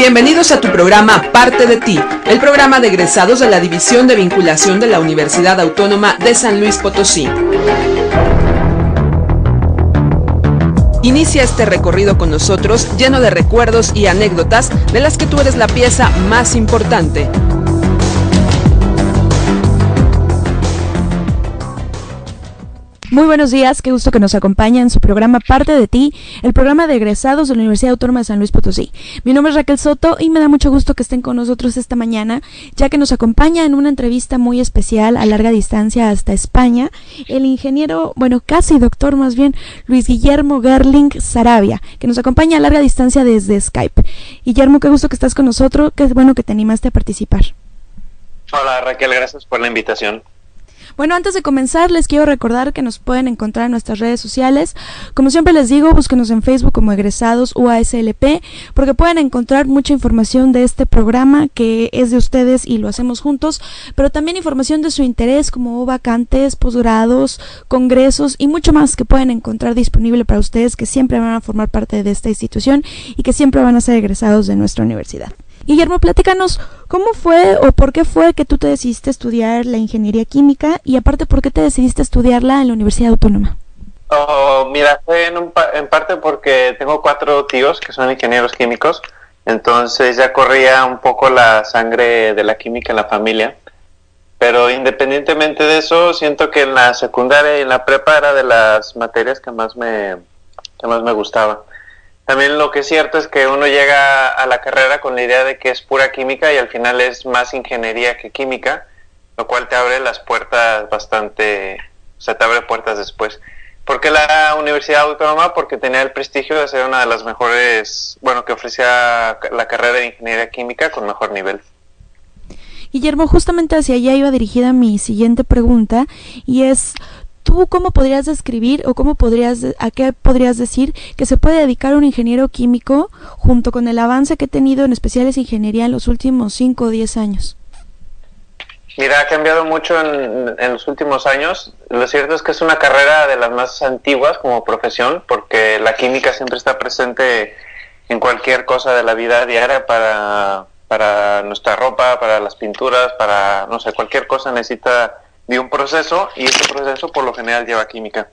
Bienvenidos a tu programa Parte de Ti, el programa de egresados de la División de Vinculación de la Universidad Autónoma de San Luis Potosí. Inicia este recorrido con nosotros lleno de recuerdos y anécdotas de las que tú eres la pieza más importante. Muy buenos días, qué gusto que nos acompaña en su programa Parte de Ti, el programa de egresados de la Universidad Autónoma de San Luis Potosí. Mi nombre es Raquel Soto y me da mucho gusto que estén con nosotros esta mañana, ya que nos acompaña en una entrevista muy especial a larga distancia hasta España, el ingeniero, casi doctor más bien, Luis Guillermo Gerling Sarabia, que nos acompaña a larga distancia desde Skype. Guillermo, qué gusto que estás con nosotros, qué bueno que te animaste a participar. Hola Raquel, gracias por la invitación. Bueno, antes de comenzar, les quiero recordar que nos pueden encontrar en nuestras redes sociales. Como siempre les digo, búsquenos en Facebook como Egresados UASLP, porque pueden encontrar mucha información de este programa que es de ustedes y lo hacemos juntos, pero también información de su interés como vacantes, posgrados, congresos y mucho más que pueden encontrar disponible para ustedes, que siempre van a formar parte de esta institución y que siempre van a ser egresados de nuestra universidad. Guillermo, platícanos, ¿cómo fue o por qué fue que tú te decidiste estudiar la ingeniería química y aparte por qué te decidiste estudiarla en la Universidad Autónoma? Mira, fue en parte porque tengo 4 tíos que son ingenieros químicos, entonces ya corría un poco la sangre de la química en la familia, pero independientemente de eso, siento que en la secundaria y en la prepa era de las materias que más me gustaba. También lo que es cierto es que uno llega a la carrera con la idea de que es pura química y al final es más ingeniería que química, lo cual te abre las puertas te abre puertas después. ¿Por qué la Universidad Autónoma? Porque tenía el prestigio de ser una de las mejores, que ofrecía la carrera de ingeniería química con mejor nivel. Guillermo, justamente hacia allá iba dirigida mi siguiente pregunta y es... ¿Tú cómo podrías describir o a qué podrías decir que se puede dedicar un ingeniero químico junto con el avance que ha tenido en especiales ingeniería en los últimos 5 o 10 años? Mira, ha cambiado mucho en los últimos años. Lo cierto es que es una carrera de las más antiguas como profesión, porque la química siempre está presente en cualquier cosa de la vida diaria para nuestra ropa, para las pinturas, cualquier cosa necesita de un proceso, y ese proceso por lo general lleva química.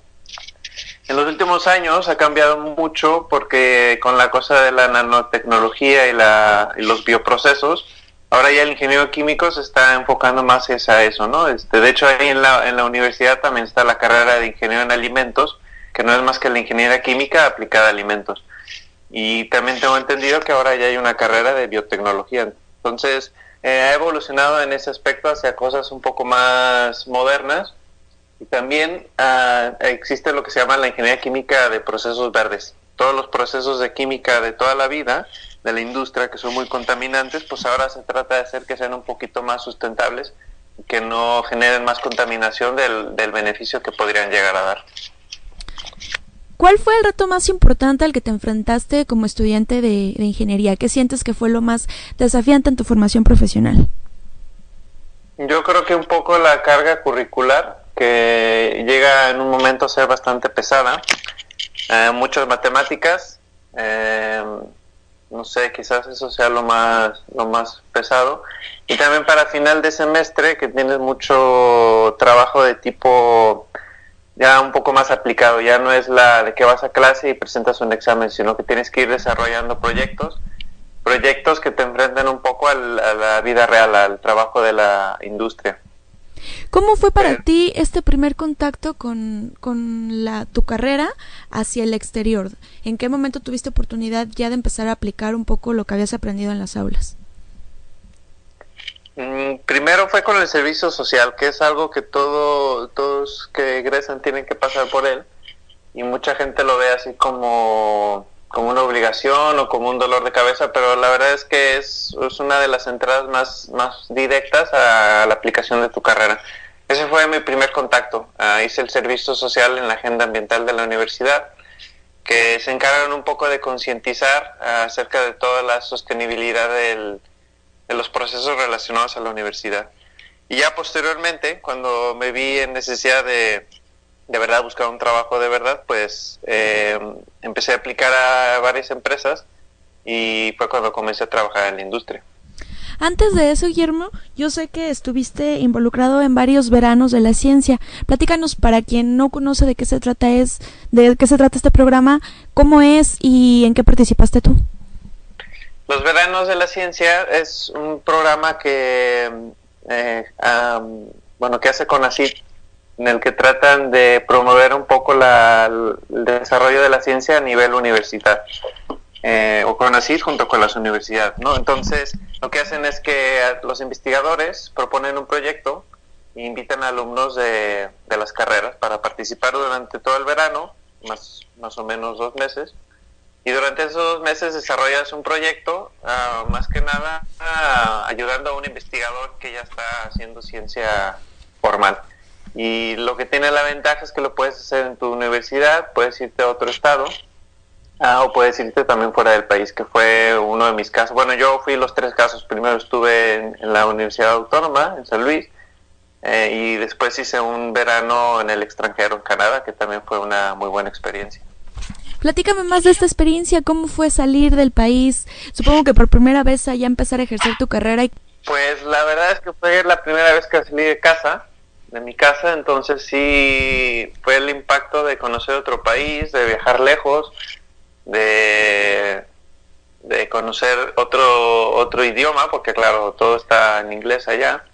En los últimos años ha cambiado mucho porque con la cosa de la nanotecnología y los bioprocesos, ahora ya el ingeniero químico se está enfocando más a eso, ¿no? De hecho, ahí en la universidad también está la carrera de ingeniero en alimentos, que no es más que la ingeniería química aplicada a alimentos. Y también tengo entendido que ahora ya hay una carrera de biotecnología. Entonces, ha evolucionado en ese aspecto hacia cosas un poco más modernas, y también existe lo que se llama la ingeniería química de procesos verdes. Todos los procesos de química de toda la vida, de la industria, que son muy contaminantes, pues ahora se trata de hacer que sean un poquito más sustentables y que no generen más contaminación del beneficio que podrían llegar a dar. ¿Cuál fue el reto más importante al que te enfrentaste como estudiante de ingeniería? ¿Qué sientes que fue lo más desafiante en tu formación profesional? Yo creo que un poco la carga curricular, que llega en un momento a ser bastante pesada. Muchas matemáticas, quizás eso sea lo más pesado. Y también para final de semestre, que tienes mucho trabajo de tipo ya un poco más aplicado, ya no es la de que vas a clase y presentas un examen, sino que tienes que ir desarrollando proyectos que te enfrentan un poco a la vida real, al trabajo de la industria. ¿Cómo fue para ti este primer contacto con tu carrera hacia el exterior? ¿En qué momento tuviste oportunidad ya de empezar a aplicar un poco lo que habías aprendido en las aulas? Primero fue con el servicio social, que es algo que todos que egresan tienen que pasar por él, y mucha gente lo ve así como una obligación o como un dolor de cabeza, pero la verdad es que es una de las entradas más directas a la aplicación de tu carrera. Ese fue mi primer contacto. Hice el servicio social en la agenda ambiental de la universidad, que se encargan un poco de concientizar acerca de toda la sostenibilidad de los procesos relacionados a la universidad. Y ya posteriormente, cuando me vi en necesidad de verdad buscar un trabajo de verdad, pues empecé a aplicar a varias empresas y fue cuando comencé a trabajar en la industria. Antes de eso, Guillermo, yo sé que estuviste involucrado en varios veranos de la ciencia. Platícanos, para quien no conoce de qué se trata este programa, cómo es y en qué participaste tú. Los veranos de la ciencia es un programa que que hace CONACYT, en el que tratan de promover un poco el desarrollo de la ciencia a nivel universitario, o CONACYT junto con las universidades, ¿no? Entonces, lo que hacen es que los investigadores proponen un proyecto e invitan a alumnos de las carreras para participar durante todo el verano, más o menos 2 meses. Y durante esos 2 meses desarrollas un proyecto, más que nada ayudando a un investigador que ya está haciendo ciencia formal. Y lo que tiene la ventaja es que lo puedes hacer en tu universidad, puedes irte a otro estado, o puedes irte también fuera del país, que fue uno de mis casos. Bueno, yo fui los 3 casos. Primero estuve en la Universidad Autónoma, en San Luis, y después hice un verano en el extranjero, en Canadá, que también fue una muy buena experiencia. Platícame más de esta experiencia, ¿cómo fue salir del país? Supongo que por primera vez allá empezar a ejercer tu carrera. Pues la verdad es que fue la primera vez que salí de mi casa, entonces sí fue el impacto de conocer otro país, de viajar lejos, de conocer otro idioma, porque claro, todo está en inglés allá.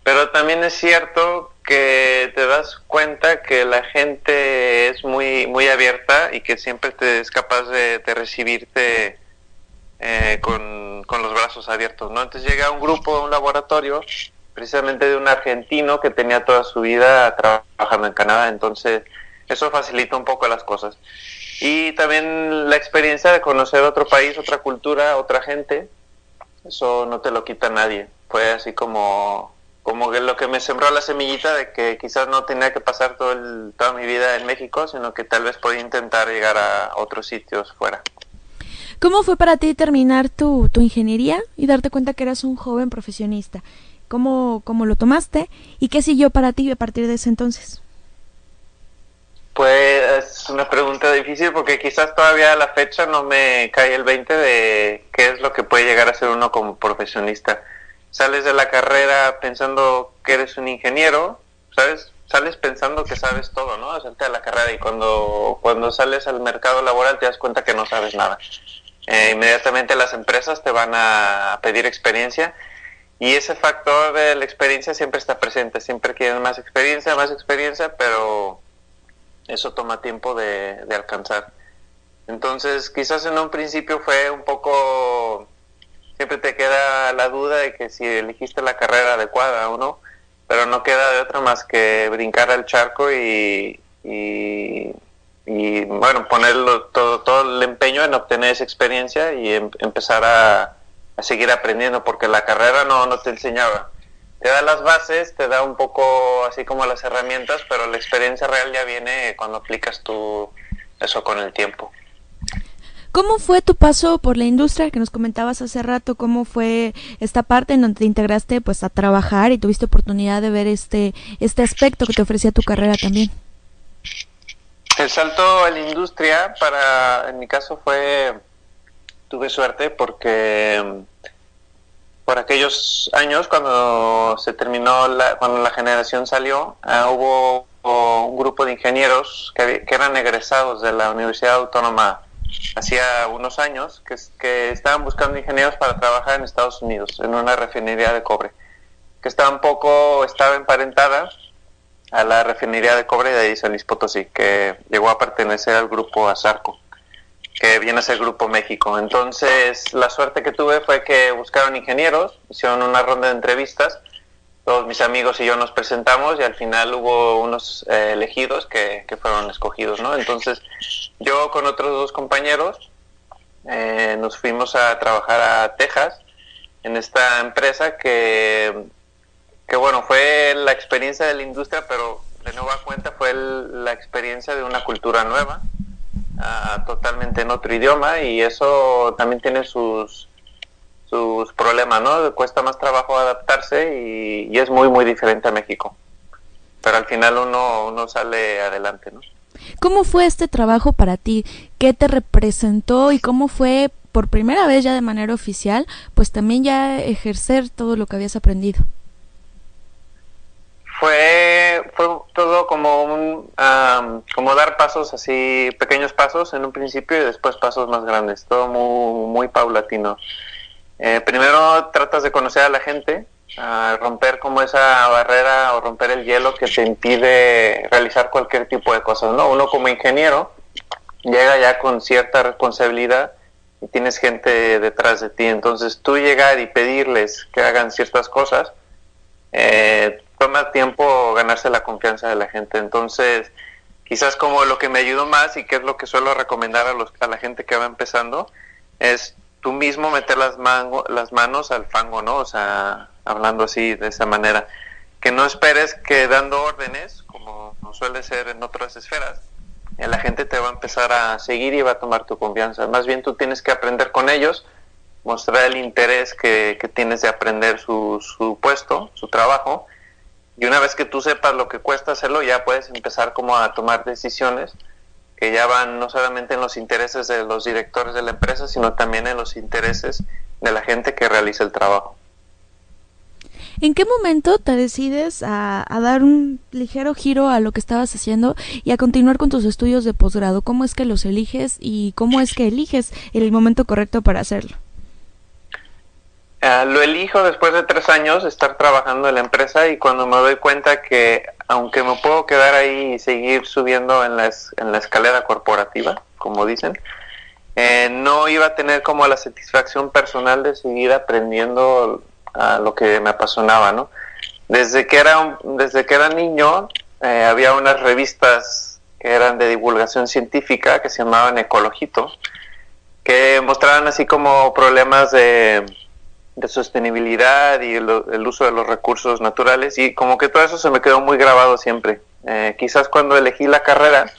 Pero también es cierto que te das cuenta que la gente es muy, muy abierta y que siempre es capaz de recibirte con los brazos abiertos, ¿no? Entonces llega un grupo, un laboratorio, precisamente de un argentino que tenía toda su vida trabajando en Canadá, entonces eso facilita un poco las cosas. Y también la experiencia de conocer otro país, otra cultura, otra gente, eso no te lo quita nadie. Fue así como que lo que me sembró la semillita de que quizás no tenía que pasar toda mi vida en México, sino que tal vez podía intentar llegar a otros sitios fuera. ¿Cómo fue para ti terminar tu ingeniería y darte cuenta que eras un joven profesionista? ¿Cómo lo tomaste y qué siguió para ti a partir de ese entonces? Pues es una pregunta difícil porque quizás todavía a la fecha no me cae el 20 de qué es lo que puede llegar a ser uno como profesionista. Sales de la carrera pensando que eres un ingeniero, ¿sabes? Sales pensando que sabes todo, ¿no? Salte de la carrera y cuando sales al mercado laboral te das cuenta que no sabes nada. Inmediatamente las empresas te van a pedir experiencia y ese factor de la experiencia siempre está presente. Siempre quieren más experiencia, pero eso toma tiempo de alcanzar. Entonces, quizás en un principio fue un poco... Siempre te queda la duda de que si elegiste la carrera adecuada o no, pero no queda de otra más que brincar al charco y bueno, ponerlo todo el empeño en obtener esa experiencia y empezar a seguir aprendiendo, porque la carrera no te enseñaba. Te da las bases, te da un poco así como las herramientas, pero la experiencia real ya viene cuando aplicas tú eso con el tiempo. ¿Cómo fue tu paso por la industria que nos comentabas hace rato? ¿Cómo fue esta parte en donde te integraste pues a trabajar y tuviste oportunidad de ver este aspecto que te ofrecía tu carrera también? El salto a la industria en mi caso tuve suerte porque por aquellos años cuando se terminó cuando la generación salió, hubo un grupo de ingenieros que eran egresados de la Universidad Autónoma hacía unos años, que estaban buscando ingenieros para trabajar en Estados Unidos, en una refinería de cobre, que estaba emparentada a la refinería de cobre de San Luis Potosí, que llegó a pertenecer al grupo Azarco, que viene a ser Grupo México. Entonces, la suerte que tuve fue que buscaron ingenieros, hicieron una ronda de entrevistas, todos mis amigos y yo nos presentamos y al final hubo unos elegidos que fueron escogidos, ¿no? Entonces yo con otros 2 compañeros nos fuimos a trabajar a Texas en esta empresa que bueno, fue la experiencia de la industria, pero de nueva cuenta fue la experiencia de una cultura nueva, totalmente en otro idioma, y eso también tiene sus problemas, ¿no? Cuesta más trabajo adaptarse y es muy, muy diferente a México. Pero al final uno sale adelante, ¿no? ¿Cómo fue este trabajo para ti? ¿Qué te representó y cómo fue por primera vez ya de manera oficial, pues también ya ejercer todo lo que habías aprendido. Fue todo como como dar pasos así, pequeños pasos en un principio y después pasos más grandes, todo muy paulatino. Primero tratas de conocer a la gente, romper como esa barrera o romper el hielo que te impide realizar cualquier tipo de cosas, ¿no? Uno como ingeniero llega ya con cierta responsabilidad y tienes gente detrás de ti, entonces tú llegar y pedirles que hagan ciertas cosas, toma tiempo ganarse la confianza de la gente. Entonces quizás como lo que me ayudó más y que es lo que suelo recomendar a la gente que va empezando es tú mismo meter las manos al fango, ¿no? O sea, hablando así de esa manera, que no esperes que dando órdenes, como suele ser en otras esferas, la gente te va a empezar a seguir y va a tomar tu confianza. Más bien tú tienes que aprender con ellos, mostrar el interés que tienes de aprender su puesto, su trabajo, y una vez que tú sepas lo que cuesta hacerlo, ya puedes empezar como a tomar decisiones que ya van no solamente en los intereses de los directores de la empresa, sino también en los intereses de la gente que realiza el trabajo. ¿En qué momento te decides a dar un ligero giro a lo que estabas haciendo y a continuar con tus estudios de posgrado? ¿Cómo es que los eliges y cómo es que eliges el momento correcto para hacerlo? Lo elijo después de 3 años de estar trabajando en la empresa y cuando me doy cuenta que aunque me puedo quedar ahí y seguir subiendo en la escalera corporativa, como dicen, no iba a tener como la satisfacción personal de seguir aprendiendo lo que me apasionaba, ¿no? Desde que era niño había unas revistas que eran de divulgación científica que se llamaban Ecologito, que mostraban así como problemas de sostenibilidad y el uso de los recursos naturales, y como que todo eso se me quedó muy grabado siempre. Quizás cuando elegí la carrera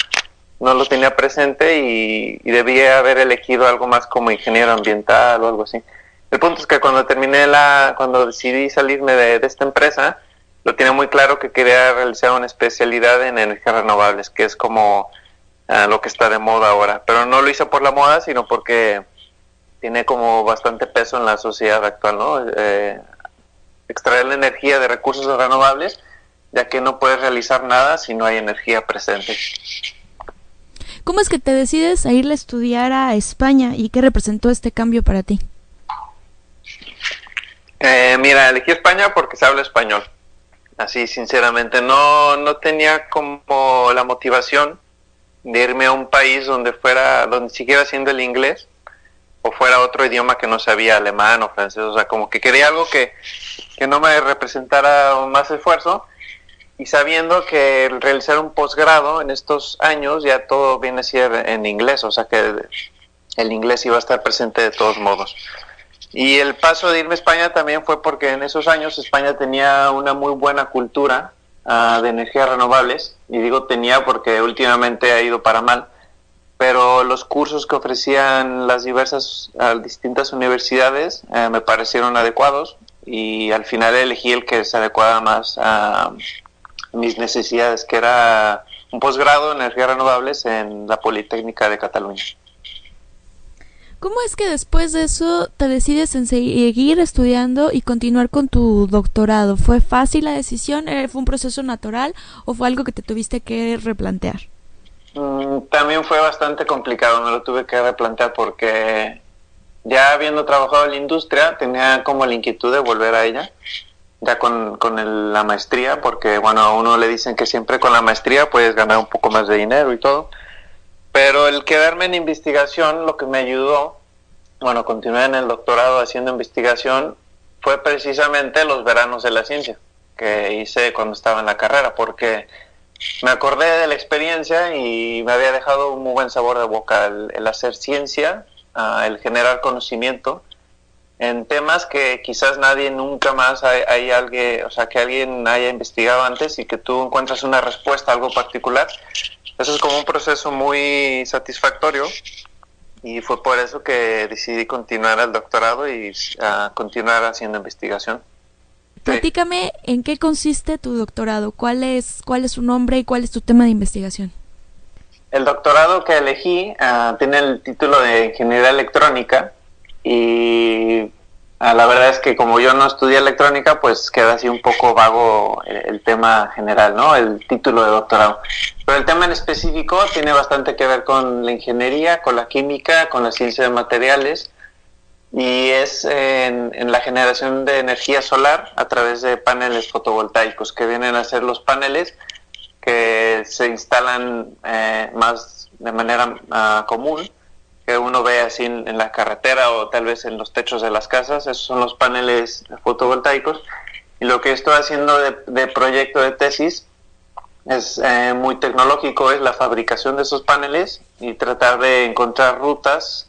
no lo tenía presente y debía haber elegido algo más como ingeniero ambiental o algo así. El punto es que cuando decidí salirme de esta empresa, lo tenía muy claro que quería realizar una especialidad en energías renovables, que es como lo que está de moda ahora, pero no lo hice por la moda, sino porque tiene como bastante peso en la sociedad actual, ¿no? Extraer la energía de recursos renovables, ya que no puedes realizar nada si no hay energía presente. ¿Cómo es que te decides a irle a estudiar a España y qué representó este cambio para ti? Mira, elegí España porque se habla español. Así, sinceramente, no tenía como la motivación de irme a un país donde siguiera siendo el inglés o fuera otro idioma que no sabía, alemán o francés. O sea, como que quería algo que no me representara más esfuerzo, y sabiendo que realizar un posgrado en estos años ya todo viene a ser en inglés, o sea que el inglés iba a estar presente de todos modos. Y el paso de irme a España también fue porque en esos años España tenía una muy buena cultura de energías renovables, y digo tenía porque últimamente ha ido para mal, pero los cursos que ofrecían las distintas universidades me parecieron adecuados, y al final elegí el que se adecuaba más a mis necesidades, que era un posgrado en energías renovables en la Politécnica de Cataluña. ¿Cómo es que después de eso te decides en seguir estudiando y continuar con tu doctorado? ¿Fue fácil la decisión? ¿Fue un proceso natural o fue algo que te tuviste que replantear? También fue bastante complicado, me lo tuve que replantear porque ya habiendo trabajado en la industria tenía como la inquietud de volver a ella, ya con la maestría, porque bueno, a uno le dicen que siempre con la maestría puedes ganar un poco más de dinero y todo, pero el quedarme en investigación, lo que me ayudó, bueno, continué en el doctorado haciendo investigación, fue precisamente los veranos de la ciencia que hice cuando estaba en la carrera, porque me acordé de la experiencia y me había dejado un muy buen sabor de boca el hacer ciencia, el generar conocimiento en temas que quizás nadie nunca más hay alguien, o sea, que alguien haya investigado antes, y que tú encuentras una respuesta a algo particular. Eso es como un proceso muy satisfactorio, y fue por eso que decidí continuar el doctorado y continuar haciendo investigación. Platícame en qué consiste tu doctorado, cuál es su nombre y cuál es tu tema de investigación. El doctorado que elegí tiene el título de Ingeniería Electrónica, y la verdad es que como yo no estudié electrónica, pues queda así un poco vago el tema general, ¿no? El título de doctorado. Pero el tema en específico tiene bastante que ver con la ingeniería, con la química, con la ciencia de materiales, y es en la generación de energía solar a través de paneles fotovoltaicos, que vienen a ser los paneles que se instalan más de manera común, que uno ve así en la carretera o tal vez en los techos de las casas. Esos son los paneles fotovoltaicos, y lo que estoy haciendo de proyecto de tesis es muy tecnológico, es la fabricación de esos paneles y tratar de encontrar rutas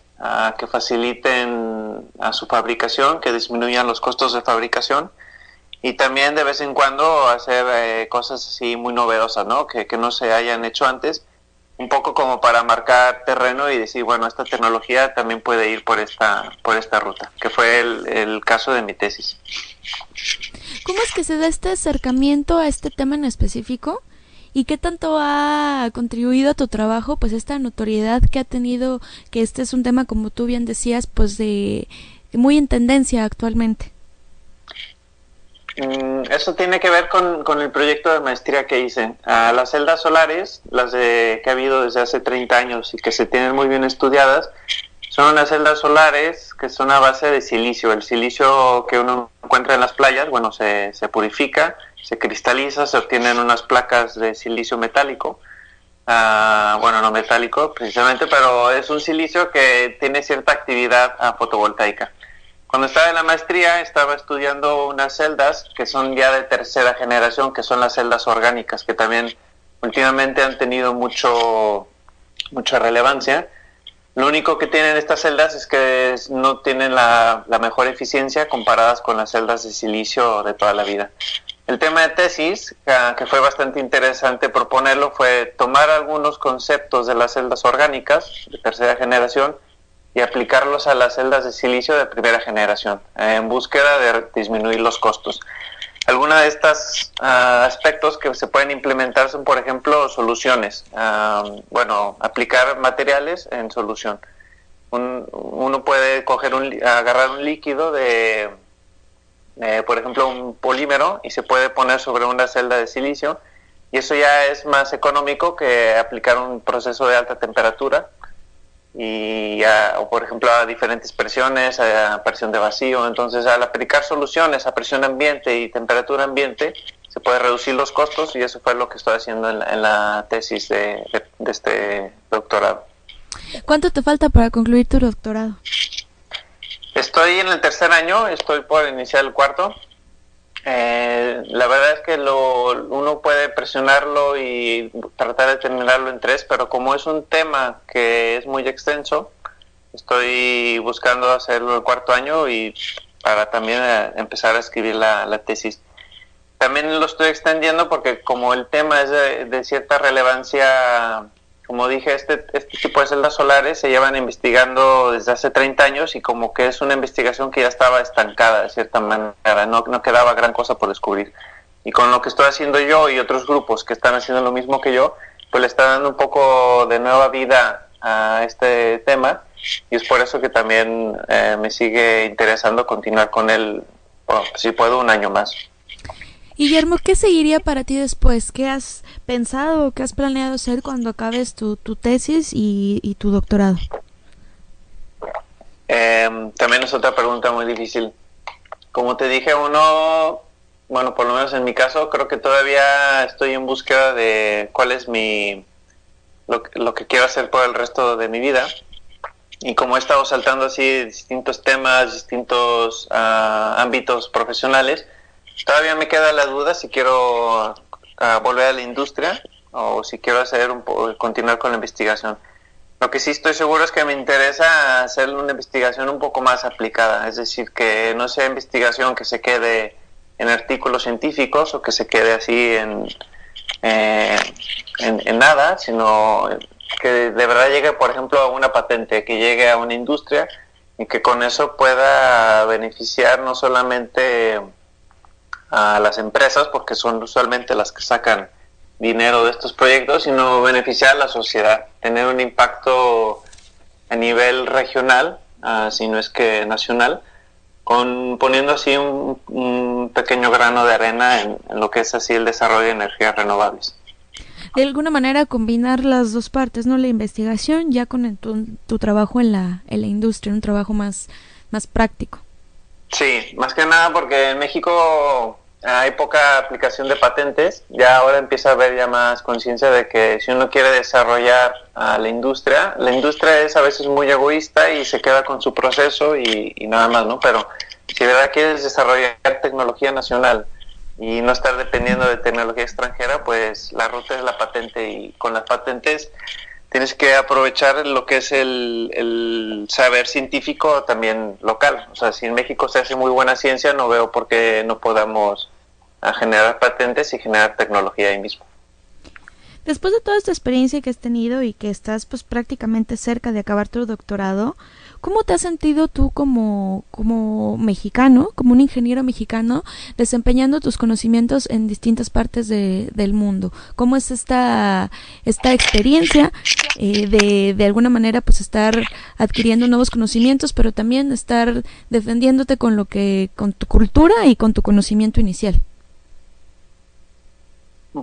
que faciliten a su fabricación, que disminuyan los costos de fabricación, y también de vez en cuando hacer cosas así muy novedosas, ¿no? Que no se hayan hecho antes, un poco como para marcar terreno y decir, bueno, esta tecnología también puede ir por esta ruta, que fue el caso de mi tesis. ¿Cómo es que se da este acercamiento a este tema en específico? ¿Y qué tanto ha contribuido a tu trabajo, pues esta notoriedad que ha tenido, que este es un tema, como tú bien decías, pues de muy en tendencia actualmente? Eso tiene que ver con el proyecto de maestría que hice. Las celdas solares, que ha habido desde hace 30 años y que se tienen muy bien estudiadas, son unas celdas solares que son a base de silicio. El silicio que uno encuentra en las playas, bueno, se purifica, se cristaliza, se obtienen unas placas de silicio metálico. Bueno, no metálico precisamente, pero es un silicio que tiene cierta actividad fotovoltaica. Cuando estaba en la maestría estaba estudiando unas celdas que son ya de tercera generación, que son las celdas orgánicas, que también últimamente han tenido mucha relevancia. Lo único que tienen estas celdas es que no tienen la mejor eficiencia comparadas con las celdas de silicio de toda la vida. El tema de tesis, que fue bastante interesante proponerlo, fue tomar algunos conceptos de las celdas orgánicas de tercera generación y aplicarlos a las celdas de silicio de primera generación, en búsqueda de disminuir los costos. Algunos de estos aspectos que se pueden implementar son, por ejemplo, soluciones. Aplicar materiales en solución. Uno puede agarrar un líquido por ejemplo, un polímero, y se puede poner sobre una celda de silicio, y eso ya es más económico que aplicar un proceso de alta temperatura, o por ejemplo a diferentes presiones, a presión de vacío. Entonces, al aplicar soluciones a presión ambiente y temperatura ambiente, se puede reducir los costos, y eso fue lo que estoy haciendo en la tesis de este doctorado. ¿Cuánto te falta para concluir tu doctorado? Estoy en el tercer año, estoy por iniciar el cuarto. La verdad es que uno puede presionarlo y tratar de terminarlo en 3, pero como es un tema que es muy extenso, estoy buscando hacerlo el cuarto año y para también empezar a escribir la tesis. También lo estoy extendiendo porque como el tema es de cierta relevancia, como dije, este tipo de celdas solares se llevan investigando desde hace 30 años y como que es una investigación que ya estaba estancada de cierta manera, no quedaba gran cosa por descubrir. Y con lo que estoy haciendo yo y otros grupos que están haciendo lo mismo que yo, pues le está dando un poco de nueva vida a este tema, y es por eso que también me sigue interesando continuar con él, si puedo, un año más. Guillermo, ¿qué seguiría para ti después? ¿Qué has pensado o qué has planeado hacer cuando acabes tu tesis y tu doctorado? También es otra pregunta muy difícil. Como te dije, por lo menos en mi caso, creo que todavía estoy en búsqueda de cuál es lo que quiero hacer por el resto de mi vida. Y como he estado saltando así distintos temas, distintos ámbitos profesionales, todavía me queda la duda si quiero volver a la industria o si quiero continuar con la investigación. Lo que sí estoy seguro es que me interesa hacer una investigación un poco más aplicada, es decir, que no sea investigación que se quede en artículos científicos o que se quede así en nada, sino que de verdad llegue, por ejemplo, a una patente, que llegue a una industria y que con eso pueda beneficiar no solamente a las empresas, porque son usualmente las que sacan dinero de estos proyectos, sino beneficiar a la sociedad, tener un impacto a nivel regional si no es que nacional, poniendo así un pequeño grano de arena en lo que es así el desarrollo de energías renovables. De alguna manera combinar las dos partes, ¿no? La investigación ya con tu trabajo en la industria, un trabajo más práctico. Sí, más que nada porque en México hay poca aplicación de patentes. Ya ahora empieza a haber ya más conciencia de que si uno quiere desarrollar a la industria es a veces muy egoísta y se queda con su proceso y nada más, ¿no? Pero si de verdad quieres desarrollar tecnología nacional y no estar dependiendo de tecnología extranjera, pues la ruta es la patente, y con las patentes tienes que aprovechar lo que es el saber científico también local. O sea, si en México se hace muy buena ciencia, no veo por qué no podamos generar patentes y generar tecnología ahí mismo. Después de toda esta experiencia que has tenido y que estás pues prácticamente cerca de acabar tu doctorado, ¿cómo te has sentido tú como mexicano, como un ingeniero mexicano, desempeñando tus conocimientos en distintas partes del mundo? ¿Cómo es esta experiencia de alguna manera pues estar adquiriendo nuevos conocimientos, pero también estar defendiéndote con tu cultura y con tu conocimiento inicial?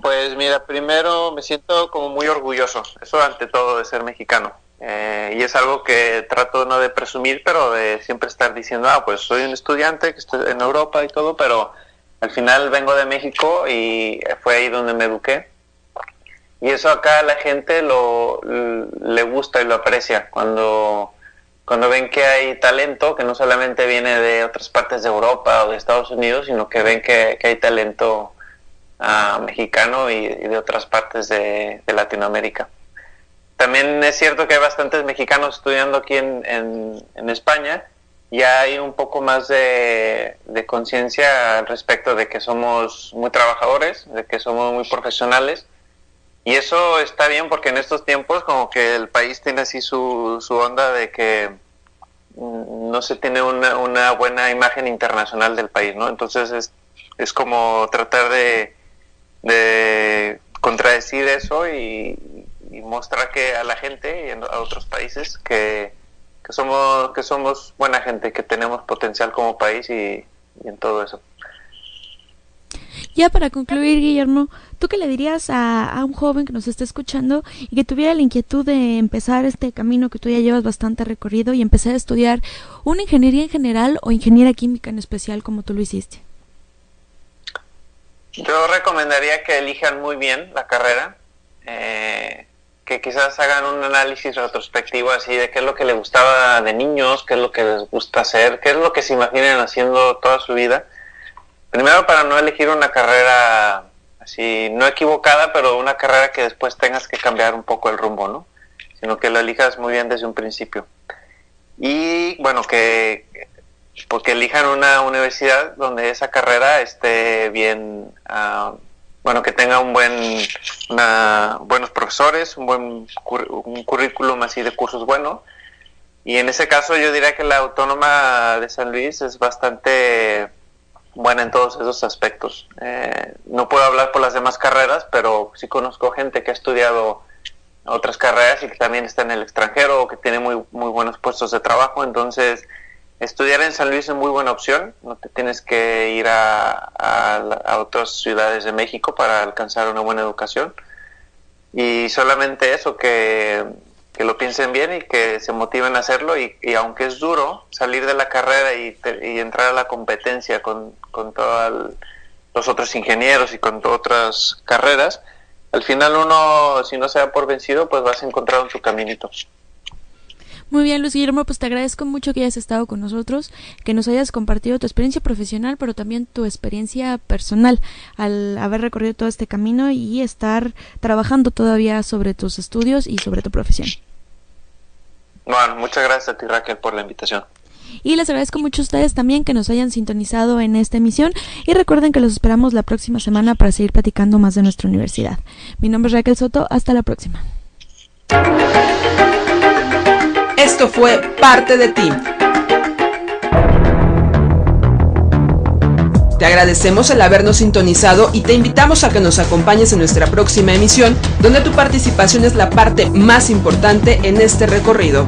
Pues mira, primero me siento como muy orgulloso, eso ante todo, de ser mexicano. Y es algo que trato no de presumir, pero de siempre estar diciendo, pues soy un estudiante que estoy en Europa y todo, pero al final vengo de México y fue ahí donde me eduqué. Y eso acá a la gente le gusta y lo aprecia cuando ven que hay talento, que no solamente viene de otras partes de Europa o de Estados Unidos, sino que ven que hay talento mexicano y de otras partes de Latinoamérica. También es cierto que hay bastantes mexicanos estudiando aquí en España. Ya hay un poco más de conciencia al respecto de que somos muy trabajadores, de que somos muy profesionales, y eso está bien porque en estos tiempos como que el país tiene así su onda de que no se tiene una buena imagen internacional del país, ¿no? Entonces es como tratar de contradecir eso y mostrar que a la gente y a otros países que somos buena gente, que tenemos potencial como país y en todo eso. Ya para concluir, Guillermo, ¿tú qué le dirías a un joven que nos está escuchando y que tuviera la inquietud de empezar este camino que tú ya llevas bastante recorrido y empezar a estudiar una ingeniería en general o ingeniería química en especial como tú lo hiciste? Yo recomendaría que elijan muy bien la carrera, que quizás hagan un análisis retrospectivo así de qué es lo que les gustaba de niños, qué es lo que les gusta hacer, qué es lo que se imaginan haciendo toda su vida. Primero, para no elegir una carrera así, no equivocada, pero una carrera que después tengas que cambiar un poco el rumbo, ¿no? Sino que lo elijas muy bien desde un principio. Y bueno, porque elijan una universidad donde esa carrera esté bien, que tenga buenos profesores, un currículum así de cursos bueno. Y en ese caso yo diría que la Autónoma de San Luis es bastante buena en todos esos aspectos. No puedo hablar por las demás carreras, pero sí conozco gente que ha estudiado otras carreras y que también está en el extranjero o que tiene muy, muy buenos puestos de trabajo. Entonces, estudiar en San Luis es muy buena opción. No te tienes que ir a otras ciudades de México para alcanzar una buena educación. Y solamente eso, que lo piensen bien y que se motiven a hacerlo. Y aunque es duro salir de la carrera y entrar a la competencia con todos los otros ingenieros y con otras carreras, al final uno, si no se da por vencido, pues vas a encontrar en tu caminito. Muy bien, Luis Guillermo, pues te agradezco mucho que hayas estado con nosotros, que nos hayas compartido tu experiencia profesional, pero también tu experiencia personal al haber recorrido todo este camino y estar trabajando todavía sobre tus estudios y sobre tu profesión. Bueno, muchas gracias a ti, Raquel, por la invitación. Y les agradezco mucho a ustedes también que nos hayan sintonizado en esta emisión y recuerden que los esperamos la próxima semana para seguir platicando más de nuestra universidad. Mi nombre es Raquel Soto, hasta la próxima. Esto fue Parte de Ti. Te agradecemos el habernos sintonizado y te invitamos a que nos acompañes en nuestra próxima emisión, donde tu participación es la parte más importante en este recorrido.